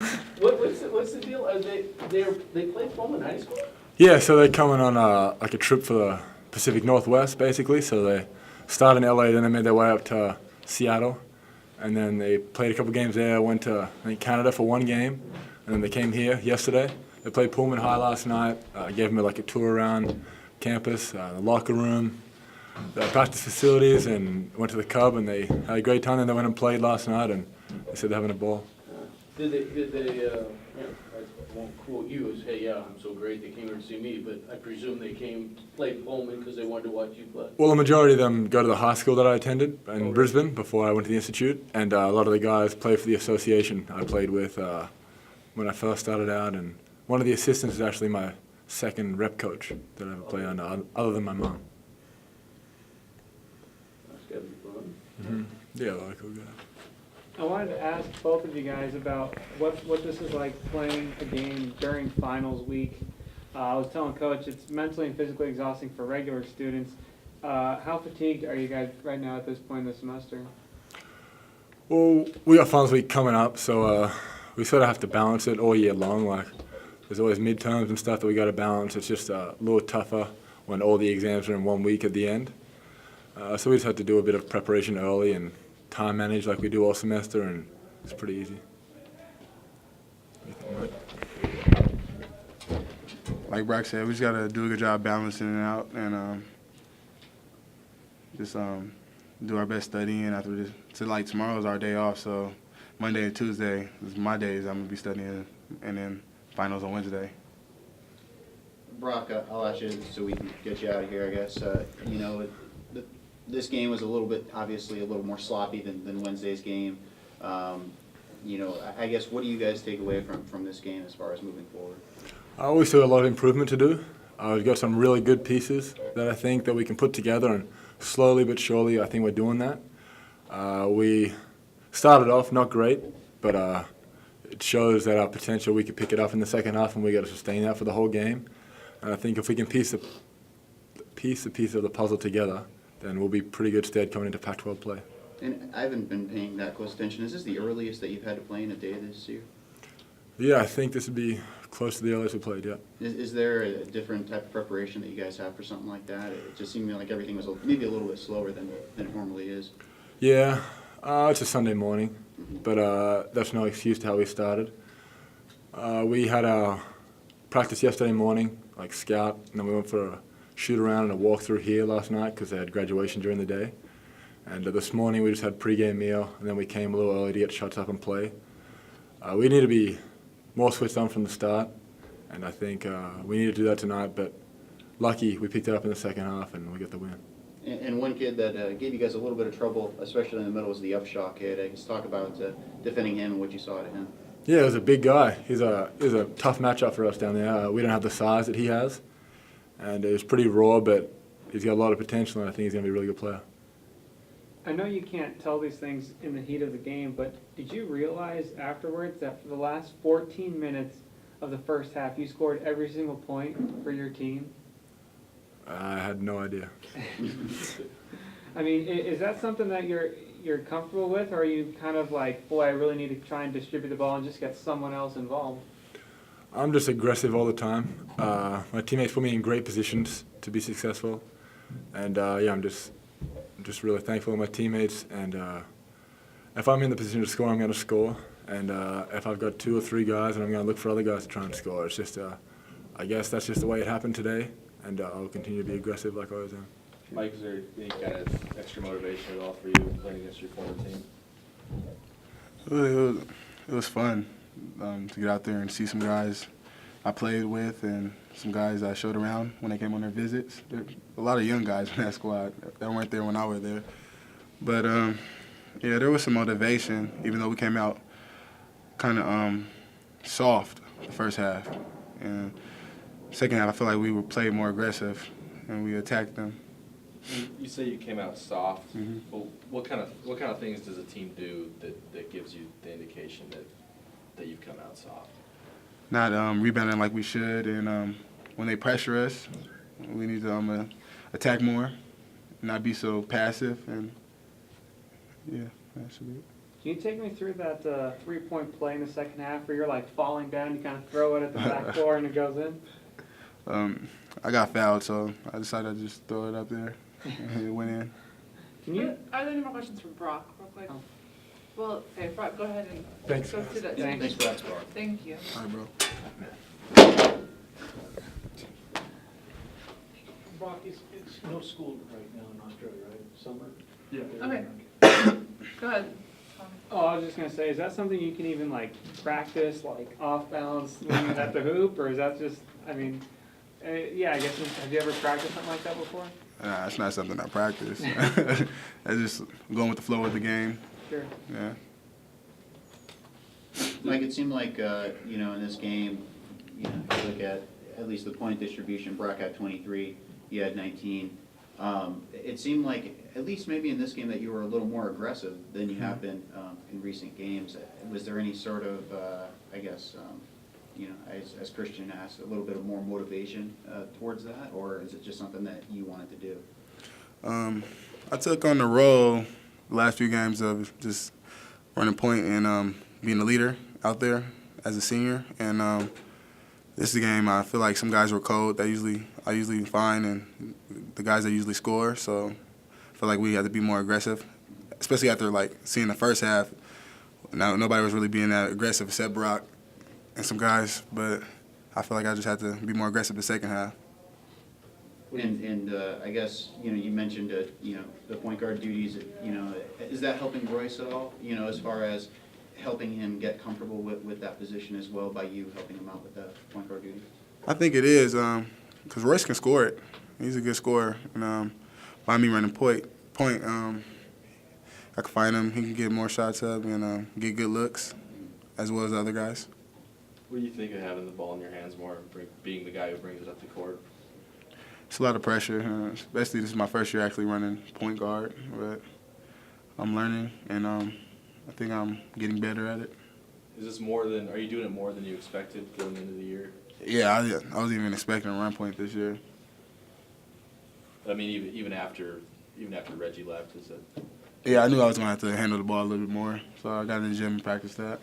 What's the deal? They play Pullman High School? Yeah, so they're coming on like a trip for the Pacific Northwest, basically. So they started in LA, then they made their way up to Seattle, and then they played a couple games there. Went to I think Canada for one game, and then they came here yesterday. They played Pullman High last night. Gave them like a tour around campus, the locker room, the practice facilities, and went to the Cub, and they had a great time. And they went and played last night, and they said they're having a ball. Did they I won't quote you as, hey, yeah, I'm so great, they came here to see me, but I presume they played Pullman because they wanted to watch you play? Well, the majority of them go to the high school that I attended in Brisbane before I went to the Institute, and a lot of the guys play for the association I played with when I first started out, and one of the assistants is actually my second rep coach that I ever played under, other than my mom. That's gotta be fun. Mm-hmm. Yeah, a lot of cool guys. I wanted to ask both of you guys about what this is like playing a game during finals week. I was telling Coach it's mentally and physically exhausting for regular students. How fatigued are you guys right now at this point in the semester? Well, we got finals week coming up, so we sort of have to balance it all year long. Like, there's always midterms and stuff that we got to balance. It's just a little tougher when all the exams are in 1 week at the end. So we just had to do a bit of preparation early and time manage like we do all semester, and it's pretty easy. Like Brock said, we just got to do a good job balancing it out and just do our best studying after this. So like tomorrow's our day off, so Monday and Tuesday is my days I'm going to be studying, and then finals on Wednesday. Brock, I'll ask you so we can get you out of here, I guess. This game was a little bit, obviously, a little more sloppy than Wednesday's game. I guess what do you guys take away from this game as far as moving forward? I always see a lot of improvement to do. We've got some really good pieces that I think that we can put together, and slowly but surely I think we're doing that. We started off not great, but it shows that our potential, we could pick it up in the second half, and we got to sustain that for the whole game. And I think if we can piece the piece of the puzzle together, then we'll be pretty good stead coming into Pac-12 play. And I haven't been paying that close attention. Is this the earliest that you've had to play in a day this year? Yeah, I think this would be close to the earliest we played, yeah. Is there a different type of preparation that you guys have for something like that? It just seemed like everything was maybe a little bit slower than it normally is. Yeah, it's a Sunday morning, but that's no excuse to how we started. We had our practice yesterday morning, like scout, and then we went for a shoot around and a walk through here last night because they had graduation during the day. And this morning we just had pre-game meal, and then we came a little early to get shots up and play. We need to be more switched on from the start, and I think we need to do that tonight, but lucky we picked it up in the second half and we got the win. And one kid that gave you guys a little bit of trouble, especially in the middle, was the Upshaw kid. I guess talk about defending him and what you saw to him. Yeah, he was a big guy. He's a tough matchup for us down there. We don't have the size that he has, and it was pretty raw, but he's got a lot of potential, and I think he's going to be a really good player. I know you can't tell these things in the heat of the game, but did you realize afterwards that for the last 14 minutes of the first half, you scored every single point for your team? I had no idea. I mean, is that something that you're comfortable with, or are you kind of like, boy, I really need to try and distribute the ball and just get someone else involved? I'm just aggressive all the time. My teammates put me in great positions to be successful, and yeah, I'm just really thankful to my teammates. And if I'm in the position to score, I'm going to score. And if I've got 2 or 3 guys, and I'm going to look for other guys to try and score. It's just, I guess that's just the way it happened today, and I'll continue to be aggressive like I always am. Mike, is there any kind of extra motivation at all for you playing against your former team? It was fun to get out there and see some guys I played with and some guys I showed around when they came on their visits. There a lot of young guys in that squad that weren't there when I was there. But, yeah, there was some motivation, even though we came out kind of soft the first half. And second half, I feel like we played more aggressive and we attacked them. You say you came out soft. Mm-hmm. Well, what kind of things does a team do that gives you the indication that you've come out soft? Not rebounding like we should, and when they pressure us, we need to attack more, not be so passive, and yeah, that should be it. Can you take me through that 3-point play in the second half where you're like falling down, you kind of throw it at the back door and it goes in? I got fouled, so I decided to just throw it up there, and it went in. Can you? Are there any more questions for Brock, real quick? Oh. Well, okay, Brock, go ahead and Thanks. go through that. Thanks. Thanks, Brock. Thank you. All right, bro. Brock, it's no school right now in Australia, right? Summer? Yeah. Okay. Go ahead. Oh, I was just gonna say, is that something you can even like practice, like off balance when you're at the hoop, or is that just? I mean, yeah, I guess. Have you ever practiced something like that before? Nah, it's not something I practice. I just going with the flow of the game. Sure. Yeah. Mike, it seemed like, in this game, if you look at least the point distribution, Brock had 23, you had 19. It seemed like, at least maybe in this game, that you were a little more aggressive than you have been in recent games. Was there any sort of, as Christian asked, a little bit of more motivation towards that, or is it just something that you wanted to do? I took on the role the last few games of just running point and being a leader out there as a senior. And this is a game I feel like some guys were cold. I usually find, and the guys that usually score. So I feel like we had to be more aggressive, especially after like seeing the first half. Now nobody was really being that aggressive except Brock and some guys, but I feel like I just had to be more aggressive the second half. And I guess, you mentioned, the point guard duties, is that helping Royce at all? As far as helping him get comfortable with that position as well by you helping him out with that point guard duty? I think it is, because Royce can score it. He's a good scorer. And by me running point, I can find him. He can get more shots up and get good looks, as well as the other guys. What do you think of having the ball in your hands more, being the guy who brings it up the court? It's a lot of pressure, especially this is my first year actually running point guard, but I'm learning, and I think I'm getting better at it. Are you doing it more than you expected going into the year? Yeah, I wasn't even expecting to run point this year. I mean, even after Reggie left, is it? Yeah, I knew I was going to have to handle the ball a little bit more, so I got in the gym and practiced that.